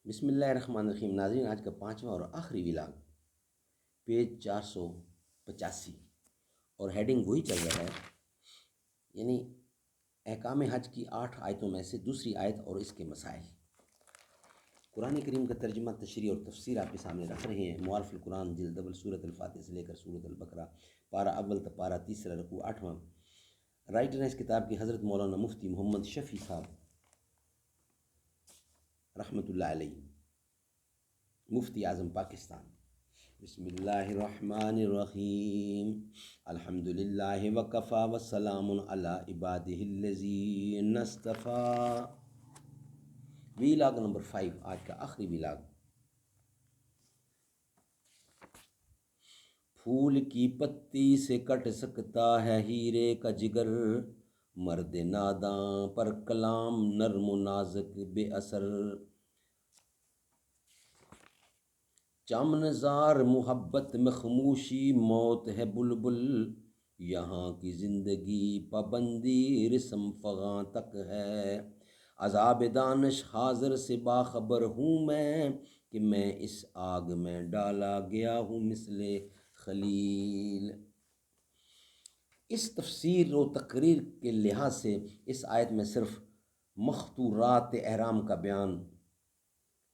بسم اللہ الرحمن الرحیم۔ ناظرین، آج کا پانچواں اور آخری ولاگ، پیج 485، اور ہیڈنگ وہی چل رہا ہے، یعنی احکام حج کی 8 آیتوں میں سے دوسری آیت اور اس کے مسائل۔ قرآن کریم کا ترجمہ، تشریح اور تفسیر آپ کے سامنے رکھ رہے ہیں۔ معارف القرآن جلد اول، سورۃ الفاتحہ سے لے کر سورۃ البقرہ، پارہ اول تا پارہ تیسرا، رکوع 8واں۔ رائٹر ہیں اس کتاب کی حضرت مولانا مفتی محمد شفیع صاحب رحمۃ اللہ علیہ، مفتی اعظم پاکستان۔ بسم اللہ الرحمن الرحیم، الحمد للہ وکفی وسلام علی عبادہ الذین اصطفیٰ۔ ویلاگ نمبر 5، آج کا آخری ویلاگ۔ پھول کی پتی سے کٹ سکتا ہے ہیرے کا جگر، مرد ناداں پر کلام نرم و نازک بے اثر۔ چمن زار محبت میں خاموشی موت ہے بلبل، یہاں کی زندگی پابندی رسم فغاں تک ہے۔ عذاب دانش حاضر سے باخبر ہوں میں، کہ میں اس آگ میں ڈالا گیا ہوں مثل خلیل۔ اس تفسیر و تقریر کے لحاظ سے اس آیت میں صرف مختورات احرام کا بیان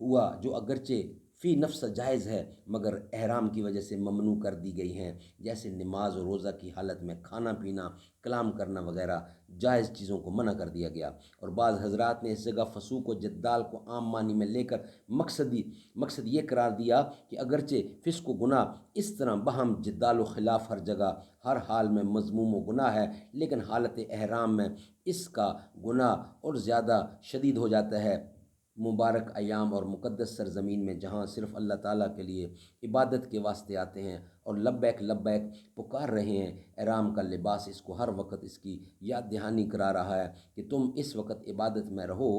ہوا، جو اگرچہ فی نفس جائز ہے مگر احرام کی وجہ سے ممنوع کر دی گئی ہیں، جیسے نماز و روزہ کی حالت میں کھانا پینا، کلام کرنا وغیرہ جائز چیزوں کو منع کر دیا گیا۔ اور بعض حضرات نے اس جگہ فسوق و جدال کو عام معنی میں لے کر مقصد یہ قرار دیا کہ اگرچہ فسق و گناہ اس طرح باہم جدال و خلاف ہر جگہ ہر حال میں مذموم و گناہ ہے، لیکن حالت احرام میں اس کا گناہ اور زیادہ شدید ہو جاتا ہے۔ مبارک ایام اور مقدس سرزمین میں جہاں صرف اللہ تعالیٰ کے لیے عبادت کے واسطے آتے ہیں اور لبیک لبیک پکار رہے ہیں، احرام کا لباس اس کو ہر وقت اس کی یاد دہانی کرا رہا ہے کہ تم اس وقت عبادت میں رہو۔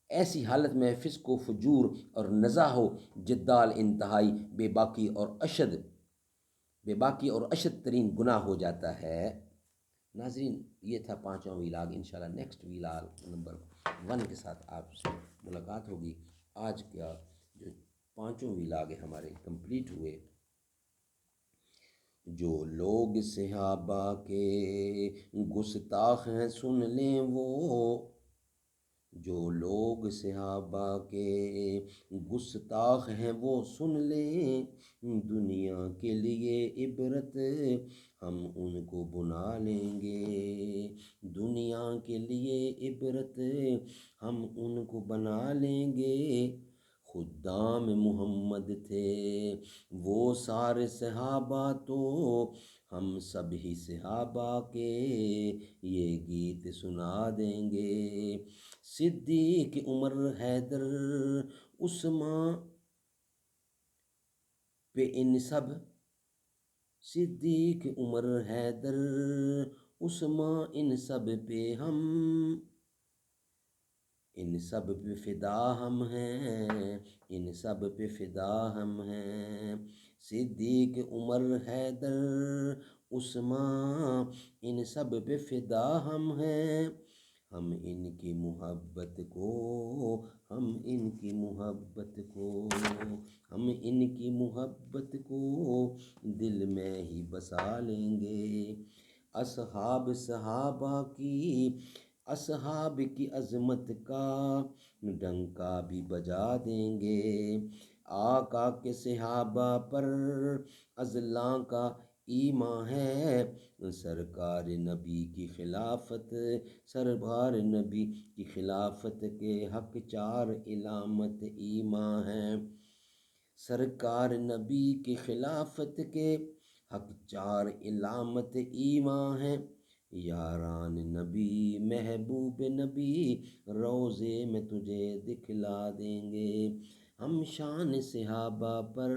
ایسی حالت میں فسق و فجور اور نزاع و جدال انتہائی بے باکی اور اشد ترین گناہ ہو جاتا ہے۔ ناظرین، یہ تھا پانچواں ویلاگ۔ انشاءاللہ نیکسٹ ویلاگ نمبر 1 کے ساتھ آپ سے ملاقات ہوگی۔ آج کا جو پانچوں ویلاگ ہمارے کمپلیٹ ہوئے۔ جو لوگ صحابہ کے گستاخ ہیں سن لیں وہ، جو لوگ صحابہ کے گستاخ ہیں وہ سن لیں، دنیا کے لیے عبرت ہم ان کو بنا لیں گے، دنیا کے لیے عبرت ہم ان کو بنا لیں گے۔ خدام محمد تھے وہ سارے صحابہ تو، ہم سب ہی صحابہ کے یہ گیت سنا دیں گے۔ صدیق عمر حیدر عثمان پہ ان سب، صدیق عمر حیدر عثمان ان سب پہ ہم، ان سب پہ فدا ہم ہیں، ان سب پہ فدا ہم ہیں۔ صدیق عمر حیدر عثمان ان سب پہ فدا ہم ہیں، ہم ان کی محبت کو، ہم ان کی محبت کو، ہم ان کی محبت کو دل میں ہی بسا لیں گے۔ اصحاب کی عظمت کا ڈنکا بھی بجا دیں گے۔ آقا کے صحابہ پر اضلاع کا ایمان ہے، سرکار نبی کی خلافت کے حق 4 علامت ایمان ہے، سرکار نبی کی خلافت کے حق 4 علامت ایمان ہے۔ یاران نبی محبوب نبی روضے میں تجھے دکھلا دیں گے، ہم شان صحابہ پر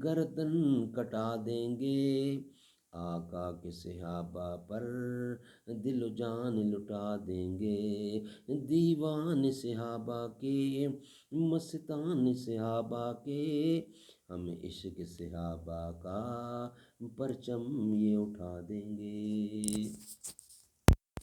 گردن کٹا دیں گے، آقا کے صحابہ پر دل و جان لٹا دیں گے، دیوان صحابہ کے، مستان صحابہ کے، ہم عشق صحابہ کا پرچم یہ اٹھا دیں گے۔